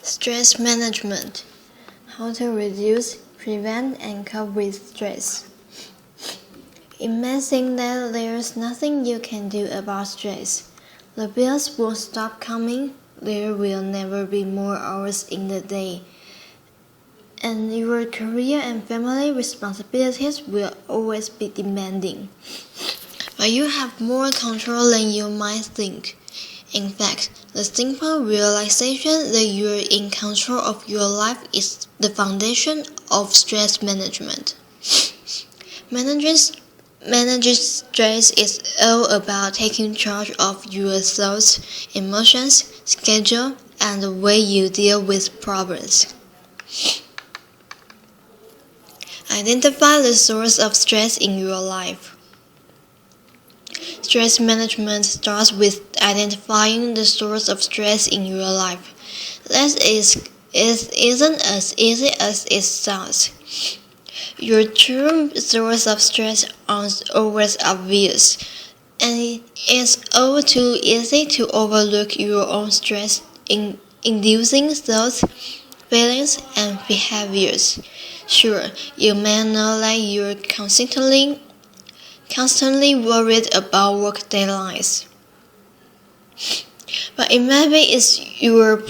Stress management. How to reduce, prevent, and cope with stress. Imagine that there's nothing you can do about stress. The bills won't stop coming, there will never be more hours in the day, and your career and family responsibilities will always be demanding. But you have more control than you might think. In fact, the simple realization that you're in control of your life is the foundation of stress management. Managing stress is all about taking charge of your thoughts, emotions, schedule, and the way you deal with problems. Identify the source of stress in your life. Stress management starts with identifying the source of stress in your life. That isn't as easy as it sounds. Your true source of stress aren't always obvious, and it's all too easy to overlook your own stress-inducing thoughts, feelings, and behaviors. Sure, you may know that you're constantly worried about work deadlines, but it maybe it's your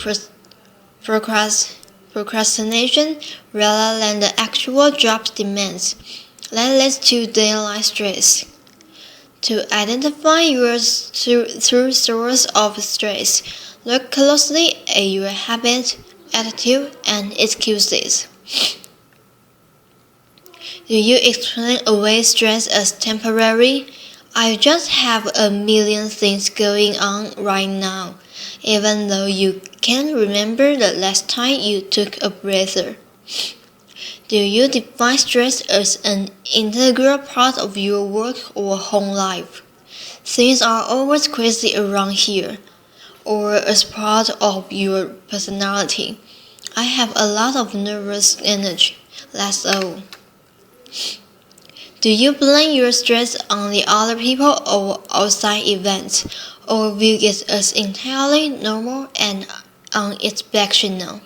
procrastination rather than the actual job demands that leads to deadline stress. To identify your true source of stress, look closely at your habits, attitude, and excuses. Do you explain away stress as temporary? I just have a million things going on right now, even though you can't remember the last time you took a breather. Do you define stress as an integral part of your work or home life? Things are always crazy around here, or as part of your personality. I have a lot of nervous energy, that's all. Do you blame your stress on the other people or outside events, or view it as entirely normal and unexceptional?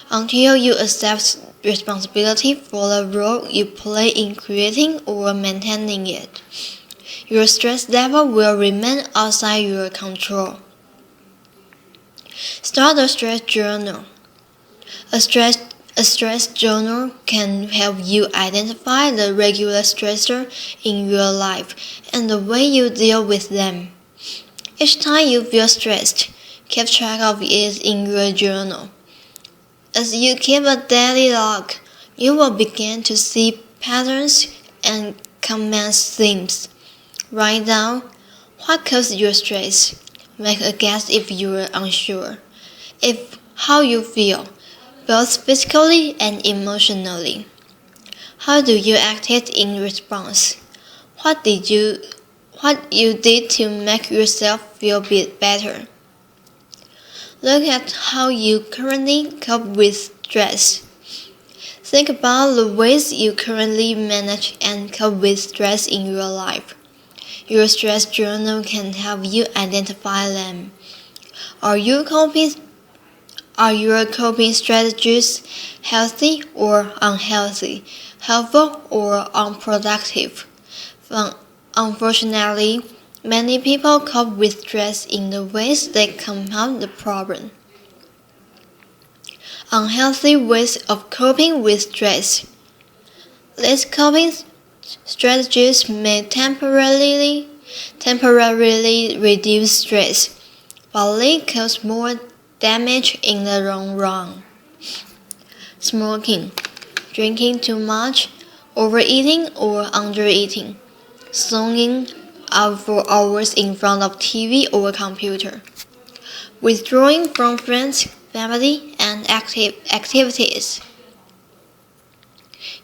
Until you accept responsibility for the role you play in creating or maintaining it, your stress level will remain outside your control. Start a stress journal. A stress journal can help you identify the regular stressors in your life and the way you deal with them. Each time you feel stressed, keep track of it in your journal. As you keep a daily log, you will begin to see patterns and common themes. Write down what caused your stress. Make a guess if you are unsure. How you feel, both physically and emotionally. How do you act in response? What you did to make yourself feel better? Look at how you currently cope with stress. Think about the ways you currently manage and cope with stress in your life. Your stress journal can help you identify them. Are your coping strategies healthy or unhealthy, helpful or unproductive? Unfortunately, many people cope with stress in the ways that compound the problem. Unhealthy ways of coping with stress. These coping strategies may temporarily reduce stress, but they cause more damage in the long run. Smoking, drinking too much, overeating or undereating, zoning out for hours in front of TV or computer, withdrawing from friends, family, and activities,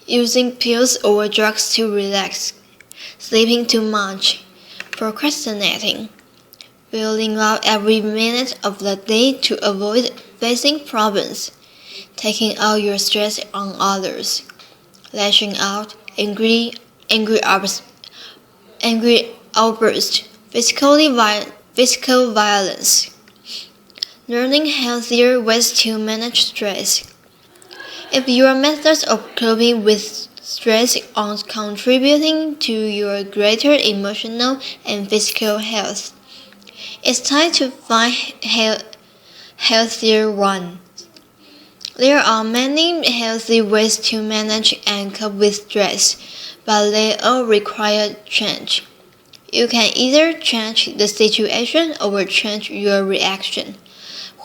using pills or drugs to relax, sleeping too much, procrastinating, filling out every minute of the day to avoid facing problems, taking out your stress on others, lashing out, angry outbursts, physical violence, Learning healthier ways to manage stress. If your methods of coping with stress are contributing to your greater emotional and physical health, it's time to find healthier ones. There are many healthy ways to manage and cope with stress, but they all require change. You can either change the situation or change your reaction.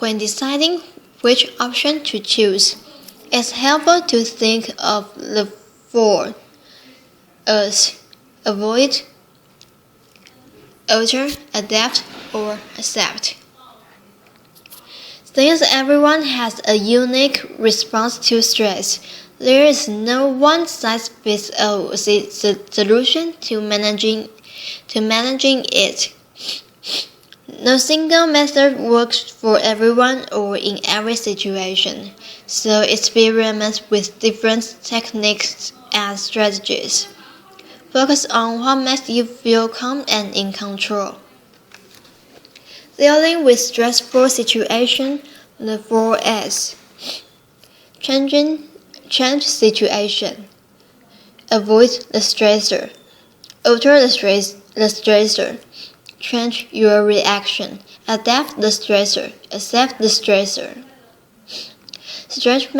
When deciding which option to choose, it's helpful to think of the four A's: avoid, alter, adapt, or accept. Since everyone has a unique response to stress, there is no one-size-fits-all solution to managing it. No single method works for everyone or in every situation, so experiment with different techniques and strategies. Focus on what makes you feel calm and in control. Dealing with stressful situations, the 4S. Change situation. Avoid the stressor. Alter the stressor. Change your reaction. Adapt the stressor. Accept the stressor. Stress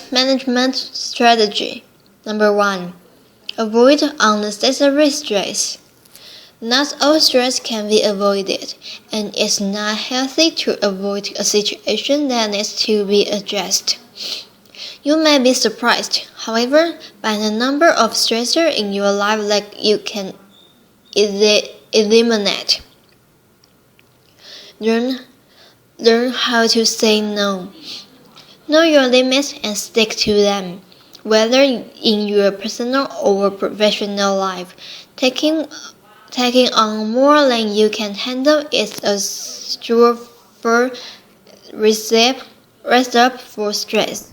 management strategy. Number 1. Avoid unnecessary stress. Not all stress can be avoided, and it's not healthy to avoid a situation that needs to be addressed. You may be surprised, however, by the number of stressors in your life that you can eliminate. Learn how to say no. Know your limits and stick to them, whether in your personal or professional life. Taking on more than you can handle is a surefire recipe for stress.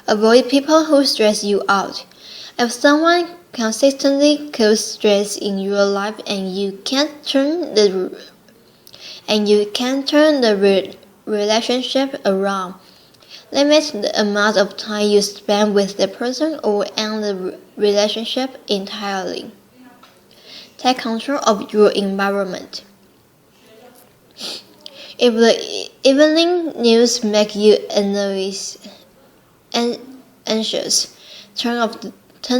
Avoid people who stress you out. If someone consistently causes stress in your life and you can't turn the relationship around, limit the amount of time you spend with the person or end the relationship entirely. Take control of your environment. If the evening news make you anxious, turn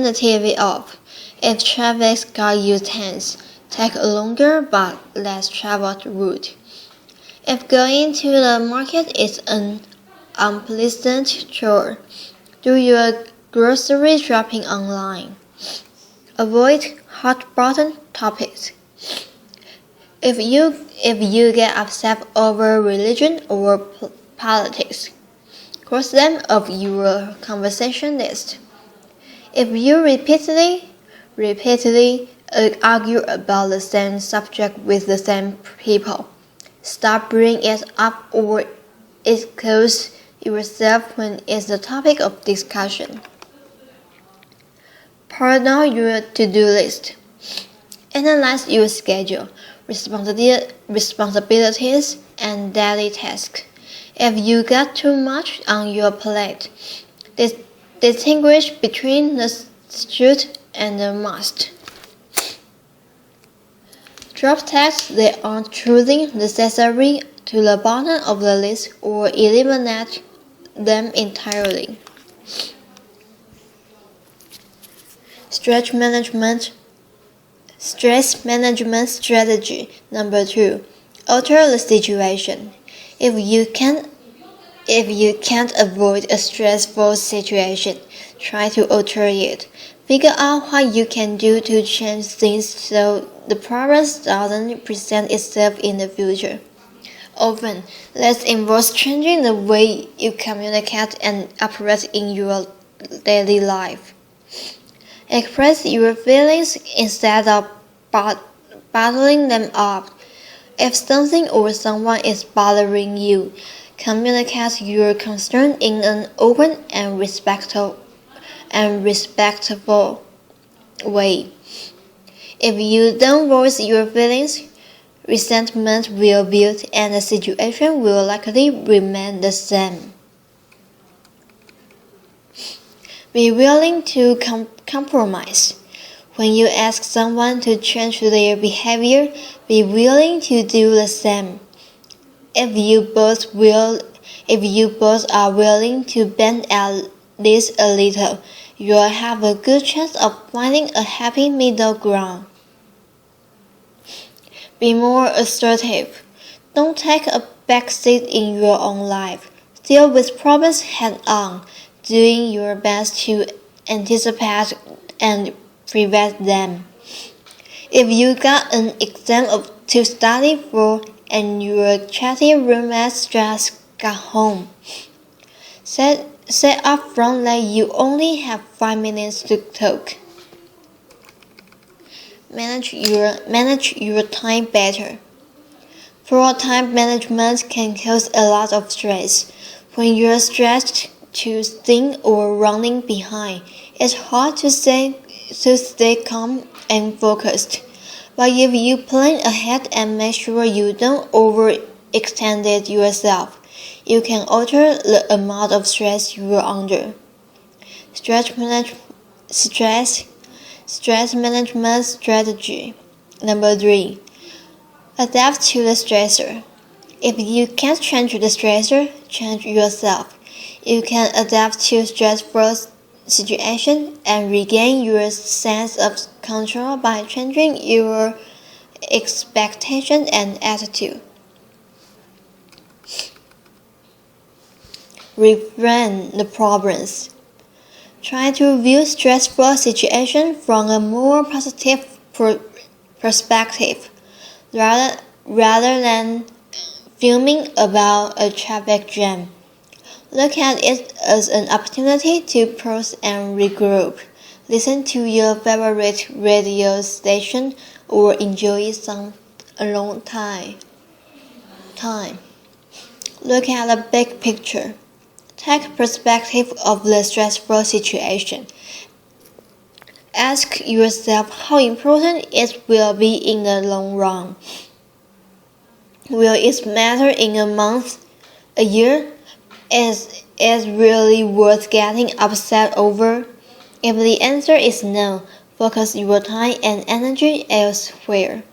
the TV off. If traffic got you tense, take a longer but less traveled route. If going to the market is an unpleasant chore, do your grocery shopping online. Avoid hot-button topics. If you get upset over religion or politics, cross them off your conversation list. If you repeatedly argue about the same subject with the same people, stop bringing it up or excuse yourself when it's the topic of discussion. Part down your to-do list. Analyze your schedule, responsibilities, and daily tasks. If you got too much on your plate, distinguish between the should and the must. Drop tasks that aren't truly necessary to the bottom of the list or eliminate them entirely. Stress management strategy. Number 2. Alter the situation. If you can't avoid a stressful situation, try to alter it. Figure out what you can do to change things so the problem doesn't present itself in the future. Often, this involves changing the way you communicate and operate in your daily life. Express your feelings instead of bottling them up. If something or someone is bothering you, communicate your concern in an open and respectful way. If you don't voice your feelings, resentment will build and the situation will likely remain the same. Be willing to compromise. When you ask someone to change their behavior, be willing to do the same. If you both are willing to bend at least a little, you'll have a good chance of finding a happy middle ground. Be more assertive. Don't take a backseat in your own life. Deal with problems head-on, doing your best to anticipate and prevent them. If you got an exam to study for and your chatty roommates just got home, say up front that you only have 5 minutes to talk. Manage your time better. Poor time management can cause a lot of stress. When you're stressed to think or running behind, it's hard to stay calm and focused. But if you plan ahead and make sure you don't overextend yourself, you can alter the amount of stress you're under. Stress management strategy. Number 3. Adapt to the stressor. If you can't change the stressor, change yourself. You can adapt to stressful situations and regain your sense of control by changing your expectation and attitude. Reframe the problems. Try to view stressful situations from a more positive perspective, rather than fuming about a traffic jam. Look at it as an opportunity to pause and regroup. Listen to your favorite radio station or enjoy some alone time. Look at the big picture. Take perspective of the stressful situation. Ask yourself how important it will be in the long run. Will it matter in a month, a year? Is it really worth getting upset over? If the answer is no, focus your time and energy elsewhere.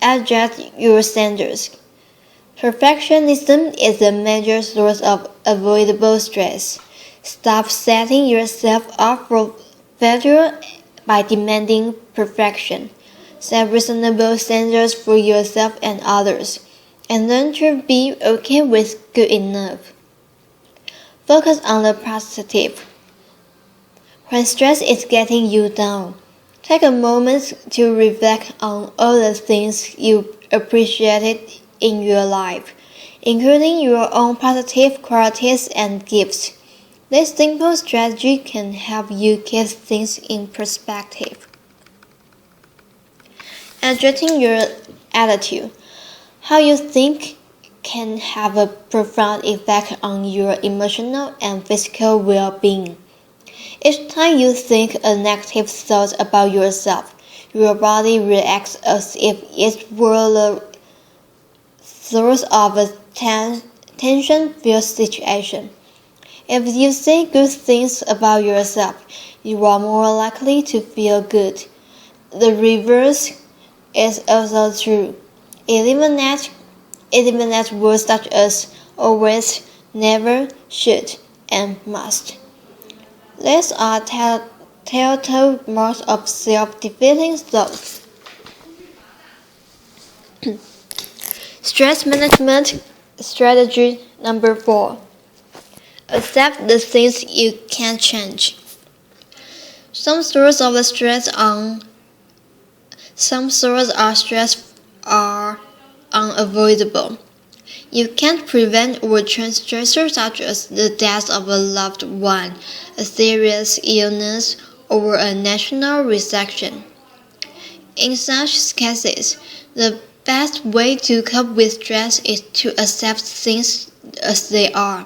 Adjust your standards. Perfectionism is a major source of avoidable stress. Stop setting yourself up for failure by demanding perfection. Set reasonable standards for yourself and others, and learn to be okay with good enough. Focus on the positive. When stress is getting you down, take a moment to reflect on all the things you appreciated in your life, including your own positive qualities and gifts. This simple strategy can help you keep things in perspective. Adjusting your attitude. How you think can have a profound effect on your emotional and physical well-being. Each time you think a negative thought about yourself, your body reacts as if it were the source of a tension-filled situation. If you say good things about yourself, you are more likely to feel good. The reverse is also true. Eliminate words such as always, never, should, and must. These are telltale marks of self-defeating thoughts. Stress management strategy number 4. Accept the things you can't change. Some sources of stress are unavoidable. You can't prevent or change stressors such as the death of a loved one, a serious illness, or a national recession. In such cases, the best way to cope with stress is to accept things as they are.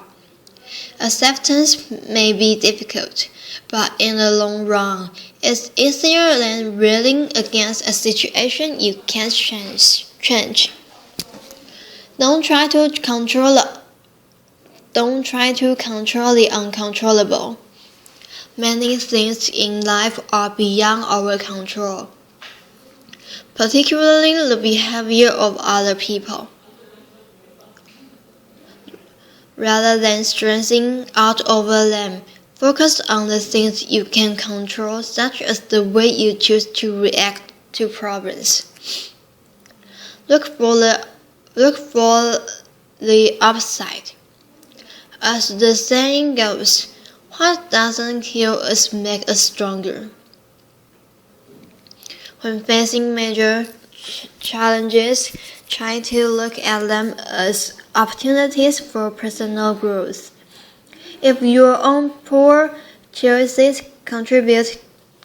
Acceptance may be difficult, but in the long run, it's easier than railing against a situation you can't change. change. Don't try to control the uncontrollable. Many things in life are beyond our control, particularly the behavior of other people. Rather than stressing out over them, focus on the things you can control, such as the way you choose to react to problems. Look for the upside. As the saying goes, what doesn't kill us makes us stronger. When facing major challenges, try to look at them as opportunities for personal growth. If your own poor choices contributed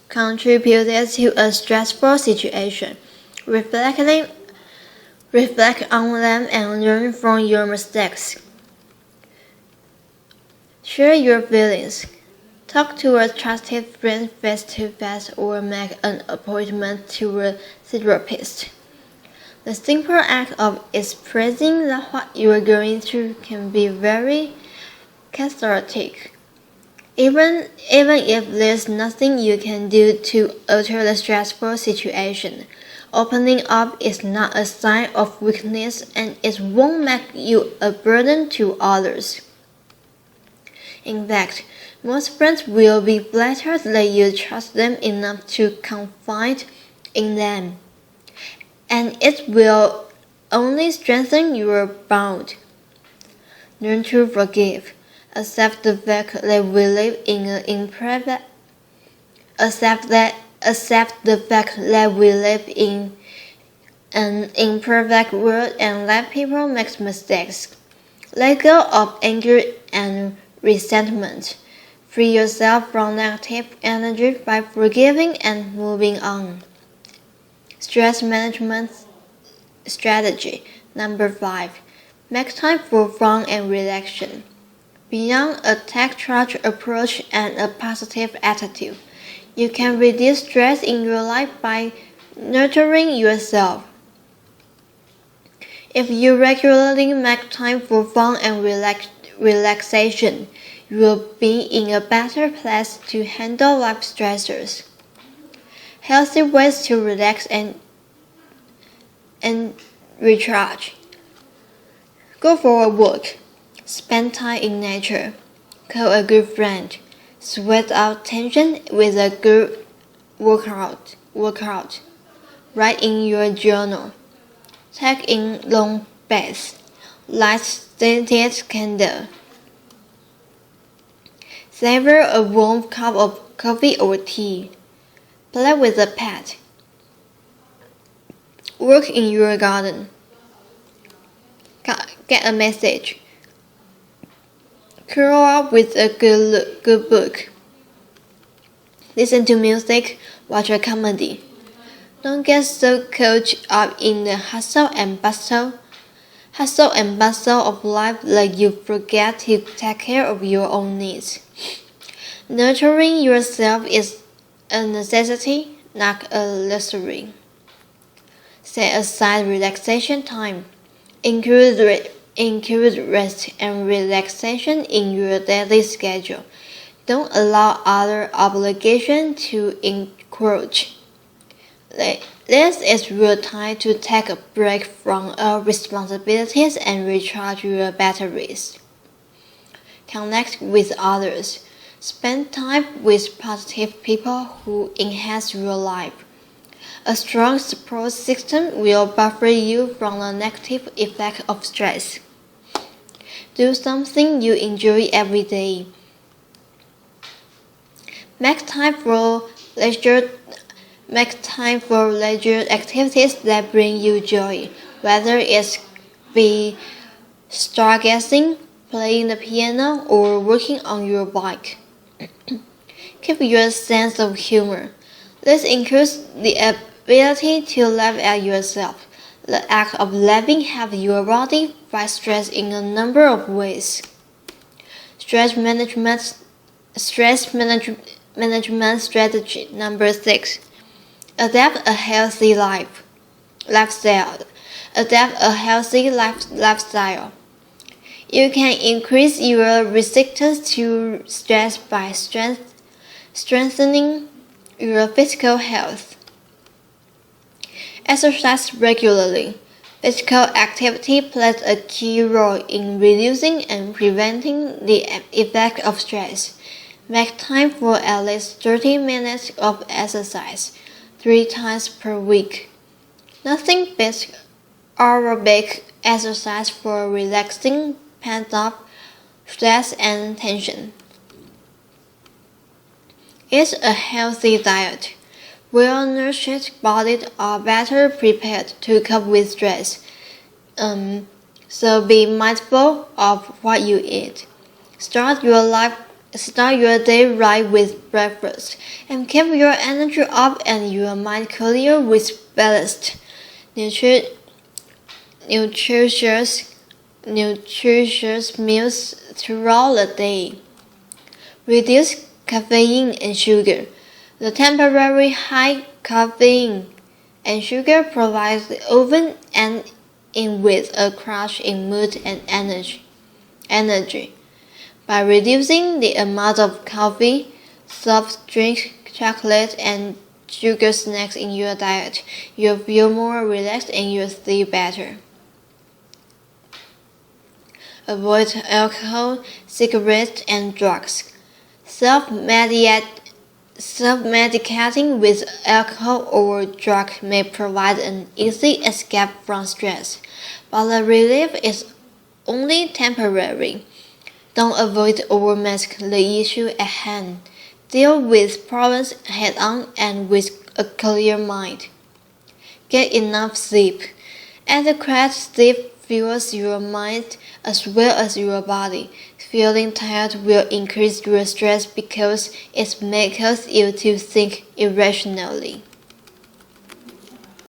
to a stressful situation, reflect on them and learn from your mistakes. Share your feelings. Talk to a trusted friend face-to-face or make an appointment to a therapist. The simple act of expressing what you are going through can be very cathartic. Even if there's nothing you can do to alter the stressful situation, opening up is not a sign of weakness and it won't make you a burden to others. In fact, most friends will be flattered that you trust them enough to confide in them, and it will only strengthen your bond. Learn to forgive. Accept the fact that we live in an imperfect world and let people make mistakes. Let go of anger and resentment. Free yourself from negative energy by forgiving and moving on. Stress management strategy. Number 5. Make time for fun and relaxation. Beyond a tech-charged approach and a positive attitude, you can reduce stress in your life by nurturing yourself. If you regularly make time for fun and relaxation, you will be in a better place to handle life stressors. Healthy ways to relax and recharge. Go for a walk. Spend time in nature. Call a good friend. Sweat out tension with a good workout. Write in your journal. Take in long baths. Light scented candle. Savor a warm cup of coffee or tea. Play with a pet. Work in your garden. Get a message. Curl up with a good book. Listen to music. Watch a comedy. Don't get so caught up in the hustle and bustle of life that you forget to take care of your own needs. Nurturing yourself is a necessity, not a luxury. Set aside relaxation time. Include rest and relaxation in your daily schedule. Don't allow other obligations to encroach. This is your time to take a break from all responsibilities and recharge your batteries. Connect with others. Spend time with positive people who enhance your life. A strong support system will buffer you from the negative effect of stress. Do something you enjoy every day. Make time for leisure activities that bring you joy, whether it's be stargazing, playing the piano, or working on your bike. Keep your sense of humor. This includes the ability to laugh at yourself. The act of laughing helps your body fight stress in a number of ways. Stress management strategy number 6. Adapt a healthy lifestyle. Adapt a healthy lifestyle. You can increase your resistance to stress by strengthening your physical health. Exercise regularly. Physical activity plays a key role in reducing and preventing the effect of stress. Make time for at least 30 minutes of exercise 3 times per week. Nothing beats aerobic exercise for relaxing pent-up stress and tension. Eat a healthy diet. Well-nourished bodies are better prepared to cope with stress. So be mindful of what you eat. Start your day right with breakfast, and keep your energy up and your mind clear with balanced, nutritious meals throughout the day. Reduce caffeine and sugar. The temporary high caffeine and sugar provides often end in with a crash in mood and energy. By reducing the amount of coffee, soft drinks, chocolate, and sugar snacks in your diet, you'll feel more relaxed and you'll sleep better. Avoid alcohol, cigarettes, and drugs. Self-medicating with alcohol or drug may provide an easy escape from stress, but the relief is only temporary. Don't avoid or mask the issue at hand. Deal with problems head-on and with a clear mind. Get enough sleep. Adequate sleep fuels your mind as well as your body. Feeling tired will increase your stress because it may cause you to think irrationally.